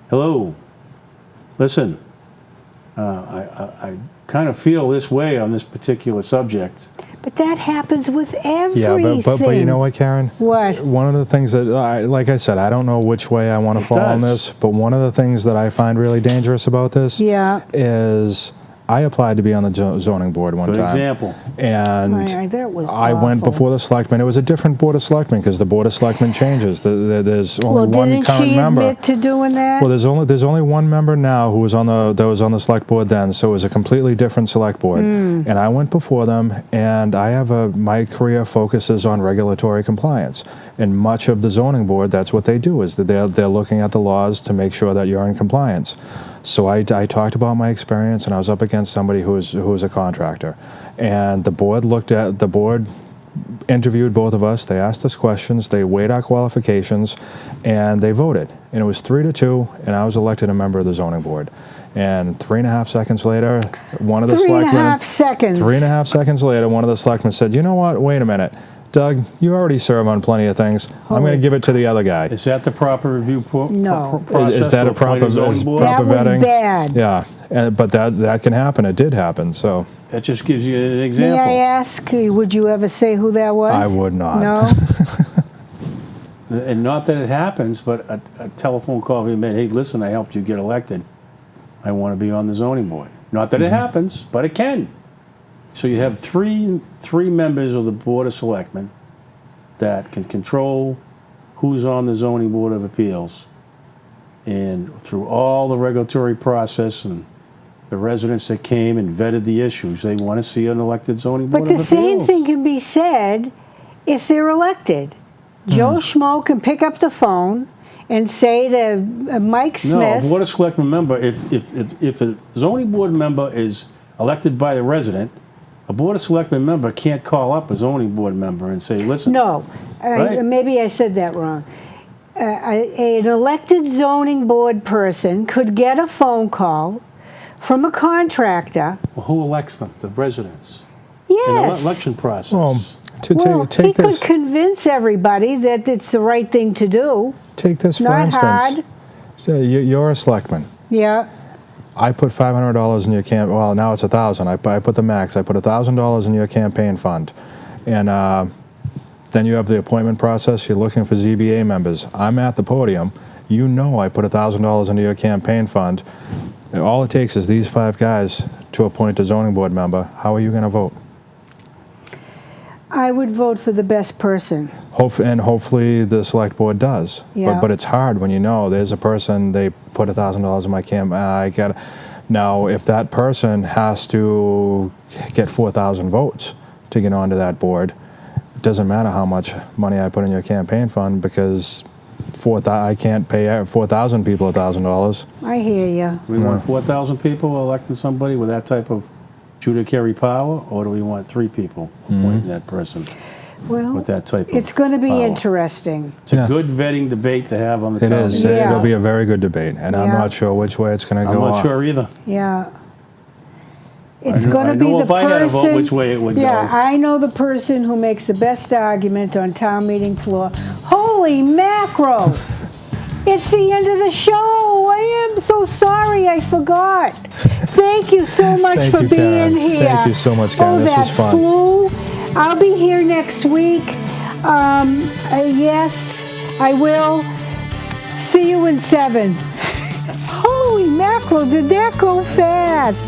Hello. Listen, I kind of feel this way on this particular subject. But that happens with everything. Yeah, but you know what, Karen? What? One of the things that, like I said, I don't know which way I want to fall on this, but one of the things that I find really dangerous about this is I applied to be on the zoning board one Good time. example. And Right, that was I went awful. before the selectmen. It was a different board of selectmen because the board of selectmen changes. There's only Well, one didn't current she member. admit to doing that? Well, there's only one member now who was on the select board then, so it was a completely different select board. And I went before them, and my career focuses on regulatory compliance. And much of the zoning board, that's what they do, is that they're looking at the laws to make sure that you're in compliance. So I talked about my experience, and I was up against somebody who was a contractor, and the board interviewed both of us. They asked us questions, they weighed our qualifications, and they voted. And it was 3-2, and I was elected a member of the zoning board. And 3.5 seconds later, one of the selectmen... 3.5 seconds. 3.5 seconds later, one of the selectmen said, "You know what? Wait a minute. Doug, you already serve on plenty of things. I'm going to give it to the other guy." Is that the proper review No. process? Is that to a proper, appoint zoning is board? proper That was vetting? bad. Yeah, but that can happen. It did happen, so... That just gives you an May example. I ask, would you ever say who that was? I would not. No? And not that it happens, but a telephone call being made, "Hey, listen, I helped you get elected. I want to be on the zoning board." Not that it happens, but it can. So you have three members of the Board of Selectmen that can control who's on the Zoning Board of Appeals. And through all the regulatory process and the residents that came and vetted the issues, they want to see an elected zoning board But of the appeals. same thing can be said if they're elected. Joe Schmo can pick up the phone and say to Mike No, a Smith, Board of Selectmen member, if a zoning board member is elected by the resident, a Board of Selectmen member can't call up a zoning board member and say, "Listen." no, Right. maybe I said that wrong. An elected zoning board person could get a phone call from a contractor. Well, who elects them? The residents. Yes. In the election process. Well, Well, he take could this. convince everybody that it's the right thing to do. Take this for Not instance. hard. You're a selectman. Yeah. I put $500 in your campaign. Well, now it's 1,000. I put the max. I put $1,000 in your campaign fund, and then you have the appointment process. You're looking for ZBA members. I'm at the podium. You know I put $1,000 into your campaign fund. And all it takes is these 5 guys to appoint a zoning board member. How are you going to vote? I would vote for the best person. Hopefully the select board does. Yeah. But it's hard when you know there's a person, they put $1,000 in my campaign. Now, if that person has to get 4,000 votes to get onto that board, it doesn't matter how much money I put in your campaign fund because I can't pay 4,000 people $1,000. I hear you. We want 4,000 people electing somebody with that type of judiciary power, or do we want 3 people appointing that person Well, with that type of it's going to be power? interesting. It's a Yeah. good vetting debate to have on the It town. is. meeting. Yeah. It'll be a very good debate, and I'm Yeah. not sure which way it's going to I'm go. not sure either. Yeah. It's I know- going to I be know the if I person. had a vote, which way it would yeah, go. I know the person who makes the best argument on town meeting floor. Holy mackerel! It's the end of the show. I am so sorry. I forgot. Thank you so much Thank for you, being Karen. here. Thank you so much, Karen. Oh, This that was fun. flu. I'll be here next week. Yes, I will. See you in 7. Holy mackerel, did that go fast?